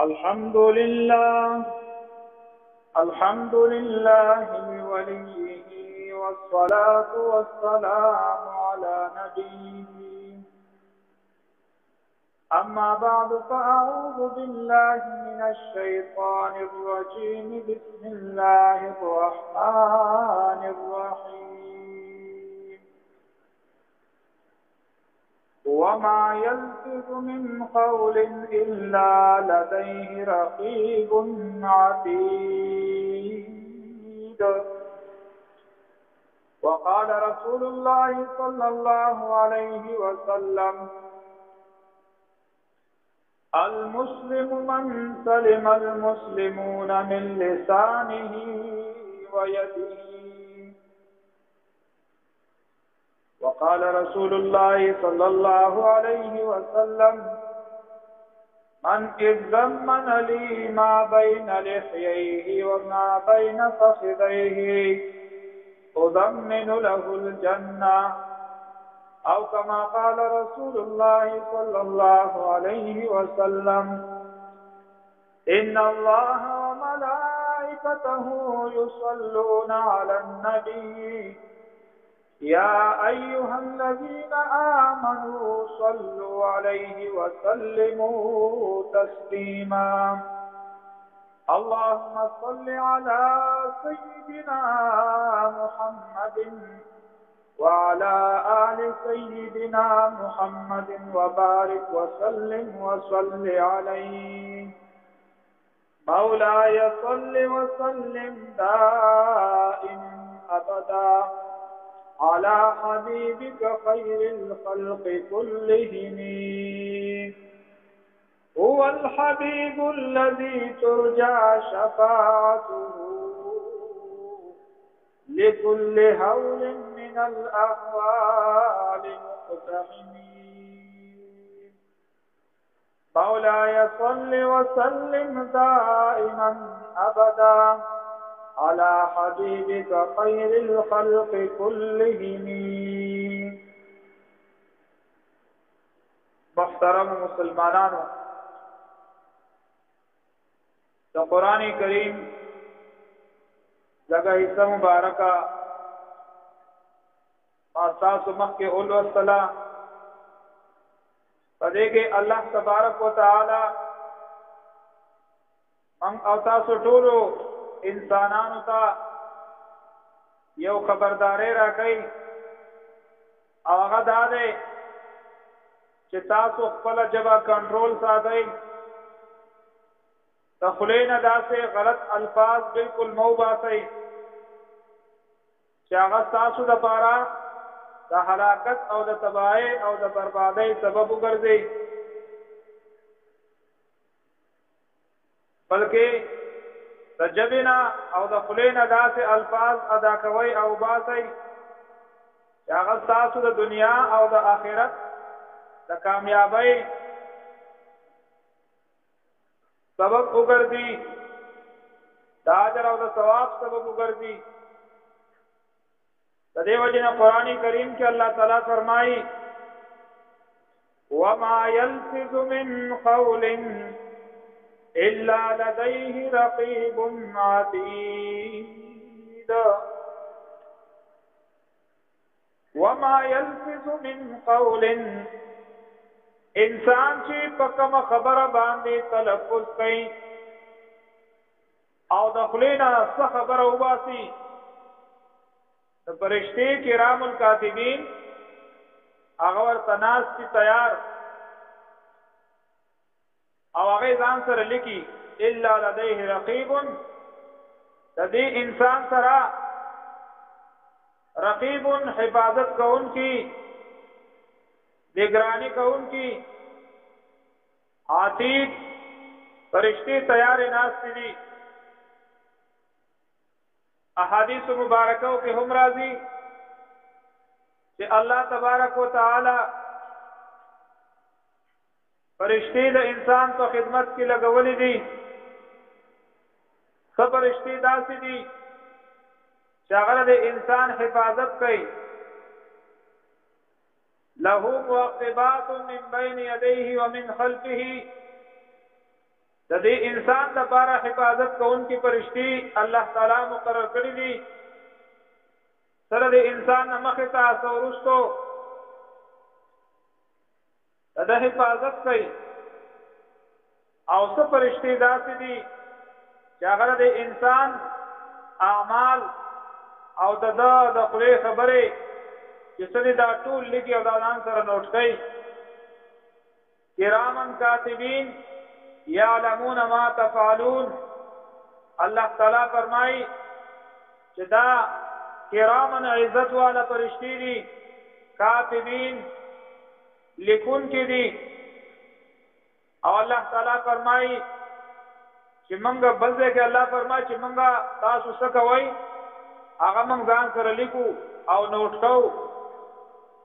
الحمد لله لوليه والصلاة والسلام على نبيه. أما بعد فأعوذ بالله من الشيطان الرجيم. بسم الله الرحمن الرحيم. وما يلفظ من قول إلا لديه رقيب عتيد. وقال رسول الله صلى الله عليه وسلم: المسلم من سلم المسلمون من لسانه ويده. وقال رسول الله صلى الله عليه وسلم: من ضمن لي ما بين لحييه وما بين فخذيه أضمن له الجنة، أو كما قال رسول الله صلى الله عليه وسلم: إن الله وملائكته يصلون على النبي يا أيها الذين آمنوا صلوا عليه وسلموا تسليما. اللهم صل على سيدنا محمد وعلى آل سيدنا محمد وبارك وسلم وصل عليه. مولاي صل وسلم دائما أبدا على حبيبك خير الخلق كلهم. هو الحبيب الذي ترجى شفاعته لكل هول من الأهوال مقتحم. مولاي صل وسلم دائما أبدا على حبيبك خير الخلق كلهم. محترم مسلمانانو، تو قرآن کریم لگا حصہ مبارکہ آساس مخ کے اول والسلام پدے کے اللہ تبارک و تعالی من اوتاسو ټولو انسانانو ته یو خبرداري راکړي، او هغه دا دی چې تاسو خپل ژبه کنټرول ساتئ، د خولې نه داسې غلط الفاظ بالکل مه وباسئ چې هغه ستاسو دپاره د هلاکت او د تباهۍ او د بربادۍ سبب وګرځي، بلکې د ژبې نه او د خولې نه داسې الفاظ ادا کوئ او باسئ چې هغه ستاسو د دنیا او د آخرت د کامیابۍ سبب وګرځي، د اجر او د ثواب سبب وګرځي. د دې وجې نه قرآن کریم کې الله تعالی فرمایي: وما يلفظ من قول إلا لديه رقيب عتيد. وما يلفظ من قول، انسان چې په کومه خبره باندې تلفظ کوي او د خولې نه څه خبره وباسي، د فرشتي کرام الکاتبین هغه ورته ناست دي تیار، او هغه ځان سره لیکي الا لديه رقیب. د دې انسان سره رقیب حفاظت کوونکی، نگرانی کوونکی، عتید فرشتي تیار ناست دي. احادیث مبارکو کې هم راځي چې الله تبارک و تعالی فرشتي د انسان په خدمت کې لګولې دي. څه فرشتي داسې دي چې هغه د انسان حفاظت کوي. له معقبات من بين يديه ومن خلفه د دې انسان لپاره حفاظت کوونکی فرشتي الله تعالی مقرر کړی دي سره د انسان مخه تاسو ورستو د حفاظت کوي او څه فرشتي داسې دي چې هغه د انسان اعمال او د خپل خبره چې څه دا ټول لګي او دا ځان سره نوٹ کوي کرامن کاتبین یعلمون ما تفعلون الله تعالی فرمایي چې دا کرامن عزت والا فرشتي دي کاتبین لیکون کې دي او الله تعالی فرمایي چې موږ بلځه کې الله فرمایي چې موږ تاسو څه کوئ هغه موږ ځان سره لیکو او نوٹ کوو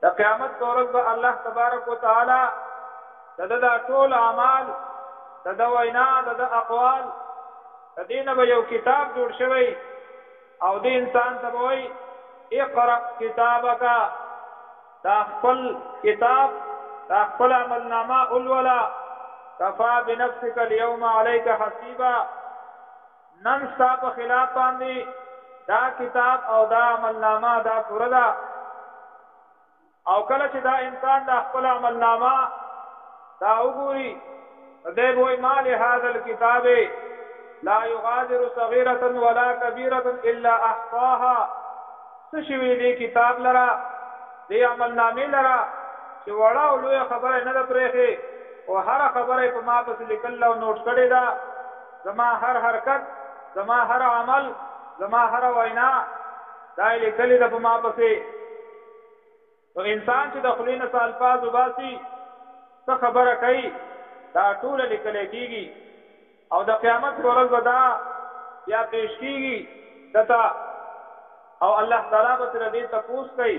د قیامت پر ورځ به الله تبارک وتعالى دا ټول اعمال دا وینا دا اقوال د دینه به یو کتاب جوړ شوی او د انسان ته وایي اقرأ کتابک دا خپل کتاب دا خپل عملنامه اولولا کفا بنفسک اليوم علیک حسیبا نن ستا په خلاف باندې دا کتاب او دا عملنامه دا پوره ده او کله چې دا انسان دا خپل عملنامه دا وګوري دې وای مال هذا الكتاب لا يغادر صغيرة ولا كبيرة الا احصاها سشوي دې کتاب لرا دې عملنامه لرا چې وړا او لوی خبره نه ده پرېخي او هر خبره په ما پس لیکل او نوٹ کړي دا زما هر حرکت زما هر عمل زما هر وینا دا لیکل ده په ما پسې نو انسان چې د خلینو الفاظ وباسي څه خبره کوي دا ټول لیکل کېږي او د قیامت پر ورځ دا یا پیش کېږي دتا او الله تعالی به تر دې تپوس کوي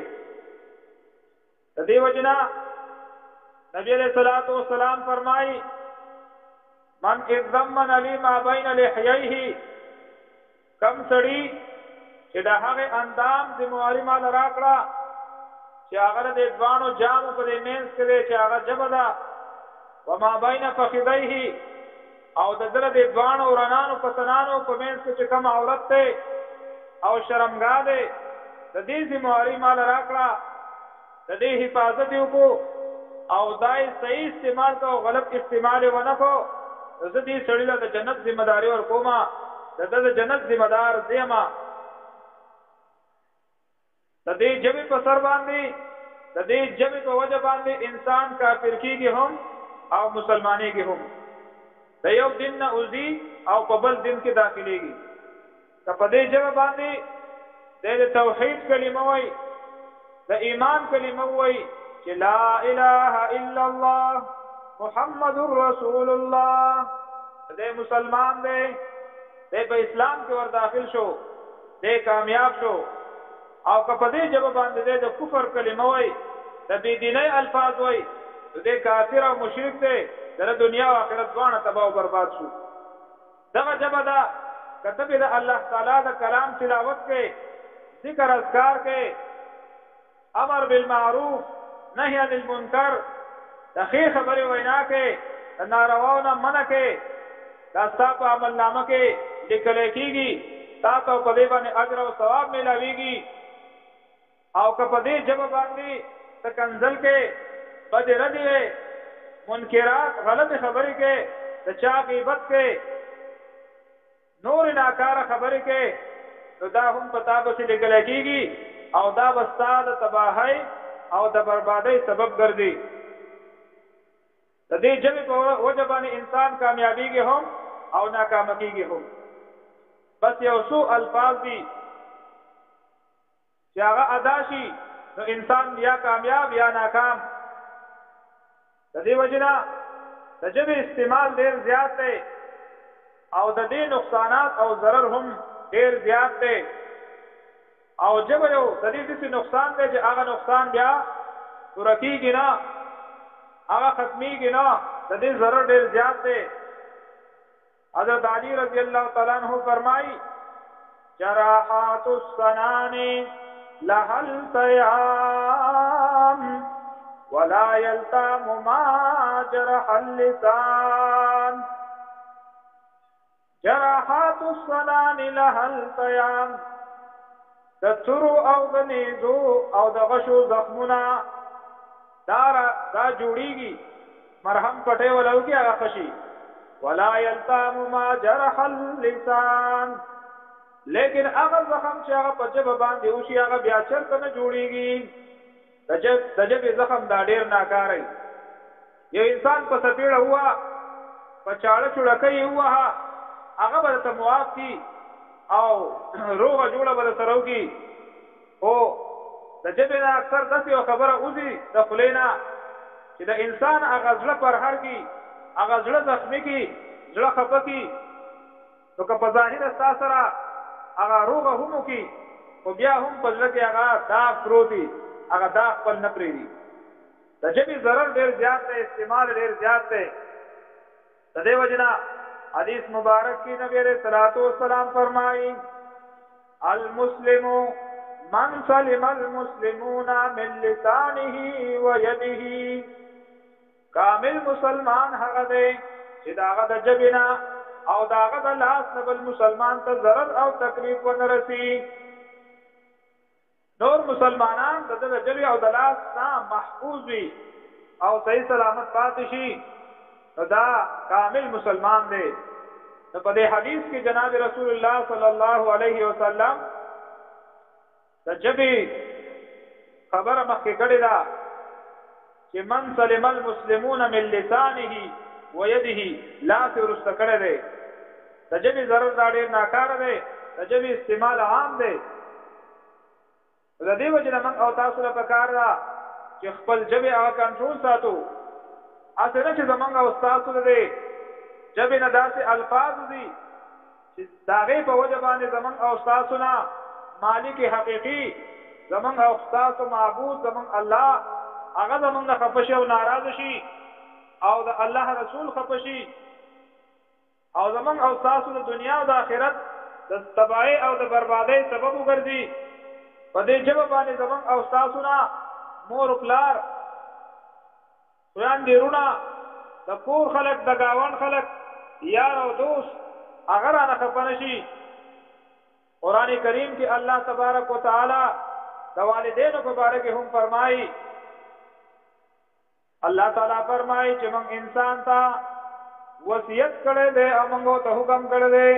د دې وجنا نبی علیہ الصلوۃ والسلام فرمایي من اذمن علی ما بین لحییه کم سړی چې د هغه اندام ذمہواری مال راکړه چې هغه د ځوانو جامو په مینس کې چې هغه جبدا وما بین فخذیه او د در د ځوانو ورانانو پسنانو په مینس کې چې کوم عورت ته او شرمګاه ده د دې ذمہواری مال راکړه د دې حفاظت وکړو او دای صحیح استعمال کو غلط استعمال ونه کو د دې سړی له جنت ذمہ داری ور کوما د جنت ذمہ دار دیما د دې جبې په سر باندې د دې جبې په وجه باندې انسان کافر کیږي هم او مسلمانۍ کې هم د یو دین نه اوزي او په بل دین کې داخليږي که په دې جبې باندې د توحید کلمه وای د ایمان کلمه وای چې لا اله الا الله محمد رسول الله دې مسلمان دې په اسلام کې ور داخل شو دې کامیاب شو او که په دې جواب باندې د کفر کلمه وای د دې دیني الفاظ وای دې کافر او مشرک دې د دنیا او آخرت باندې تباہ او برباد شو دغه جواب دا کته د الله تعالی د کلام تلاوت کې ذکر اذکار کې امر بالمعروف نهی عن المنکر د خیر خبرې وینا کې د نارواونه منع کې دا ستاسو عمل نامه کې لیکل کېږي تاسو په دې باندې اجر او ثواب ملويږي او که په دې جواب باندې تکنزل کې بد ردی منکرات غلط خبرې کې د چا غیبت کې نور ناکار خبرې کې نو دا هم پتا به لیکل کېږي او دا بستاد تباہی او د بربادۍ سبب ګرځي د دې جبې په وجه باندې انسان کامیابیږي هم او ناکام کیږي هم بس یو څو الفاظ دي چې هغه ادا شي نو انسان یا کامیاب یا ناکام د دې وجنه د جبې استعمال ډېر زیات دی او د دې نقصانات او ضرر هم ډېر زیات دی او جبه یو د دې څه نقصان دی چې هغه نقصان بیا ورکیږي نه هغه ختميږي نه د دې ضرر ډېر زیات دی حضرت علی رضی اللہ تعالی عنہ فرمائی جراحات السنان لهل تیام ولا يلتام ما جرح اللسان جراحات السنان لها التيام د ترو او د نیزو او د غشو زخمونه دا جوړیږي مرهم پټه ولوږي هغه خشي ولا يلتام ما جرح اللسان لیکن هغه زخم چې هغه په جبه باندې وشي هغه بیا چرته نه جوړیږي د جبه زخم دا ډیر ناکاري یو انسان په سپیړه هوا په چاړه چړکې هوا هغه به ته موافق کی او روغه جوړه به سره وکي او د جبه نه اکثر داسې خبره اوزي د خلینا چې د انسان هغه ځله پر هر کی هغه ځله زخمی کی ځله خپه کی نو که په ظاهر اساس سره هغه روغه هم کی او بیا هم په ځل کې هغه داغ پروتي هغه داغ خپل نه پریږي د جبه ضرر ډیر زیات دی استعمال ډیر زیات دی د دې وجنا حدیث مبارک کی نبی علیہ الصلوۃ والسلام فرمائی المسلم من سلم المسلمون من لسانه ويده کامل مسلمان هغه دی چې داغه د جبنا او داغه د لاس نه بل مسلمان ته ضرر او تکلیف ونه رسی نور مسلمانان د جبه او د لاس نه محفوظ وي او صحیح سلامت پاتې شي دا کامل مسلمان دی نو په دې حدیث کې جناب رسول الله صلی الله علیه وسلم د جبی خبره مخکې کړې ده چې من سلم المسلمون من لسانه ويده لا ترست کړه ده د جبی ضرر دا ډېر ناکاره ده د جبی استعمال عام ده د دې وجه نه من او تاسو له پکار ده چې خپل جبی هغه کنټرول ساتو اته چې زمونږ او تاسو ده جبی نه داسې الفاظ دي چې داغه په وجه باندې زمونږ او تاسو نه مالک حقیقی زمونږ او تاسو معبود زمونږ الله هغه زمونږ نه خفشي او ناراض شي او د الله رسول خفشي او زمونږ او تاسو د دنیا او د آخرت د تباہی او د بربادۍ سبب وګرځي په دې جبه باندې زمونږ او تاسو نه مور پلار قرآن دیرونه د کور خلق د گاون خلق یار او دوست هغه را نه خفنه شي قرآن کریم کې الله تبارک وتعالى د والدینو په باره کې هم فرمایي الله تعالی فرمایي چې موږ انسان ته وصیت کړی دی او موږ ته حکم کړی دی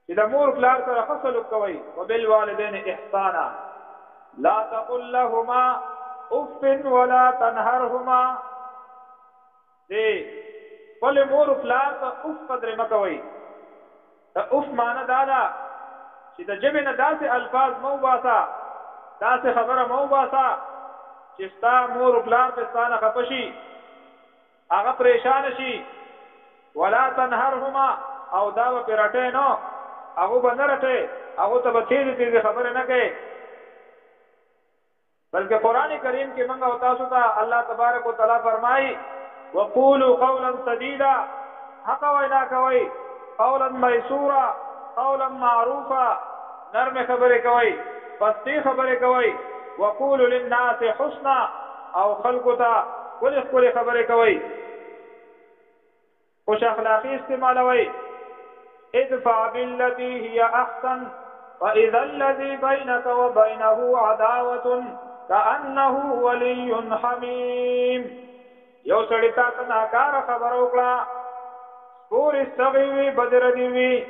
چې د مور پلار سره ښه سلوک کوئ وبالوالدین احسانا لا تقل لهما اف ولا تنهرهما دې خپل مور پلار ته اف قدر مه کوئ دا اوف معنی دا ده چې د جبې نه داسې الفاظ مو باسا داسې خبره مو باسا چې ستا مور و پلار په ستا نه خفه شي هغه پریشان شي ولا تنهرهما او دا به پرې رټې نو هغه به نه رټې هغه ته به تیزې تیزې خبرې نه کوې بلکې قرآن کریم کې موږ او تاسو ته الله تبارک وتعالی فرمایي وقولوا قولا سدیدا حق وینا کوئ قولا میسورا قولا معروفا نرم خبرې کوي پستی خبرې کوي وقول للناس حسنا او خلقو ته کلی خبرې کوي خوش اخلاقی استعمالوي ادفع بالتي هي احسن واذا الذي بينك وبينه عداوه كانه ولي حميم یو سړی ته ناکاره خبر وکړه پور استغوی بدر دیوی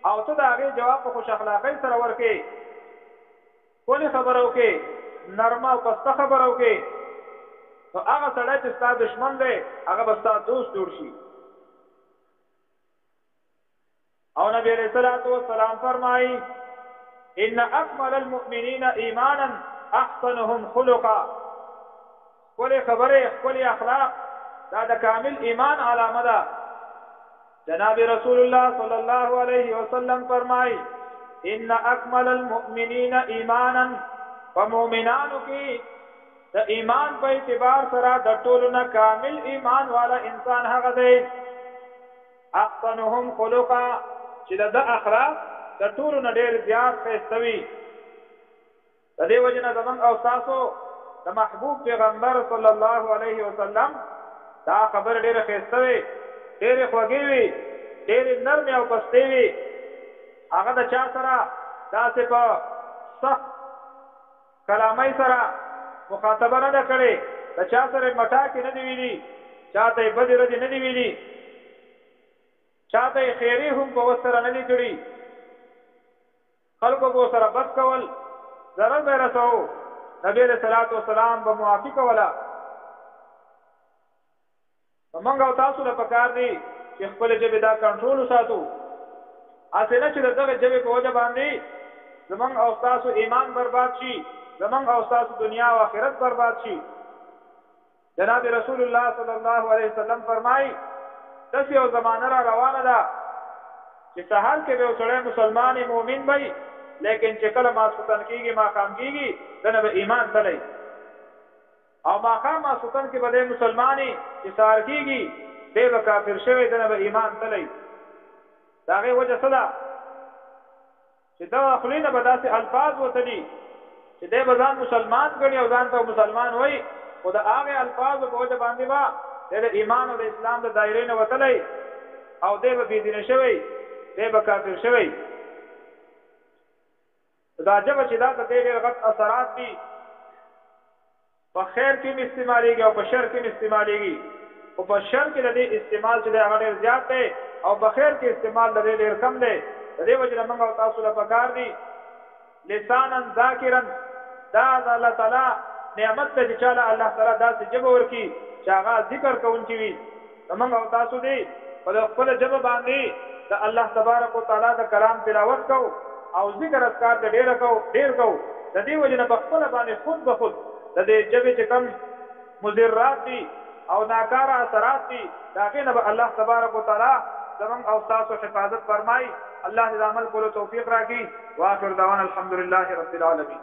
او ته دا هغه جواب په خوش اخلاقی سره ورکې کولی خبرو کې نرمه او پسته خبرو کې نو هغه سړی چې ستا دشمن دی هغه به ستا دوست جوړ شي او نبی علیہ الصلوۃ والسلام فرمایي ان اکمل المؤمنین ایمانا احسنهم خلقا کولی خبره کولی اخلاق دا د کامل ایمان علامه ده جناب رسول الله صلی الله علیه وسلم فرمائی ان اکمل المؤمنین ایمانا فمؤمنانو کی د ایمان په اعتبار سره د ټولو نه کامل ایمان والا انسان هغه دی احسنهم خلقا چې د اخلاق د ټولو نه ډیر زیات ښایستوي د دې وجه نه زموږ او تاسو د محبوب پیغمبر صلی الله علیه وسلم دا خبر ډیره ښایسته وي ډېرې خوږې وي ډېرې نرمې او پستې وي هغه د چا سره داسې په سخت کلامۍ سره مخاطبه نه ده کړې د چا سره مټاکې نه دي ویلي چا ته یې بدې ردې نه دي ویلي چا ته یې خیرې هم په وس سره نه دي کړي خلکو به سره بد کول ضرر به رسوو نبی علیہ الصلوۃ والسلام به معافي کوله موږ او تاسو له پکار دي چې خپل ژبې دا کنټرول وساتو هسې نه چې د دغه ژبې په وجه باندې زمونږ او ستاسو ایمان برباد شي زمونږ او ستاسو دنیا او آخرت برباد شي جناب رسول الله صلی الله علیه وسلم فرمایي داسې یو زمانه را روانه ده چې سهار کې به یو سړی مسلمان مؤمن وي لیکن چې کله ماسخوتن کېږي ماښام کېږي دنه به ایمان تلی او ماښام ماسخوتن کې به دی مسلمانې چې سهار کېږي دی به کافر شوی دنه به ایمان تلی د هغې وجه څه ده چې دغه خولې نه به داسې الفاظ وتلي چې دی به ځان مسلمان ګڼي او ځان ته مسلمان وایي خو د هغې الفاظو په وجه باندې به دی د ایمان او د اسلام د دایرې نه وتلی او دی به بېدینه شوی دی به کافر شوی دا ژبه چې دا د دې ډېر غټ اثرات دي په خیر کې هم استعمالېږي او په شر کې هم استعمالېږي خو په شر کې د دې استعمال چې دی هغه ډېر زیات دی او په خیر کې استعمال د دې ډېر کم دی د دې وجې نه موږ او تاسو له پکار دي لسانا ذاکرا دا د الله تعالی نعمت دی چې چاله الله تعالی داسې ژبه ورکړي چې هغه ذکر کوونکي وي موږ او تاسو دی په خپله ژبه باندې د الله تبارک وتعالی د کلام تلاوت کوو او ذکر اذکار د ډېر کوو د دې وجې نه په خپله باندې خود به خود د دې ژبې چې کم مضرات دي او ناکاره اثرات دي د هغې نه به الله تبارک وتعالی زموږ او ستاسو حفاظت فرمایي الله دې د عمل کولو توفیق راکړي واخر دعوانا الحمد لله رب العالمین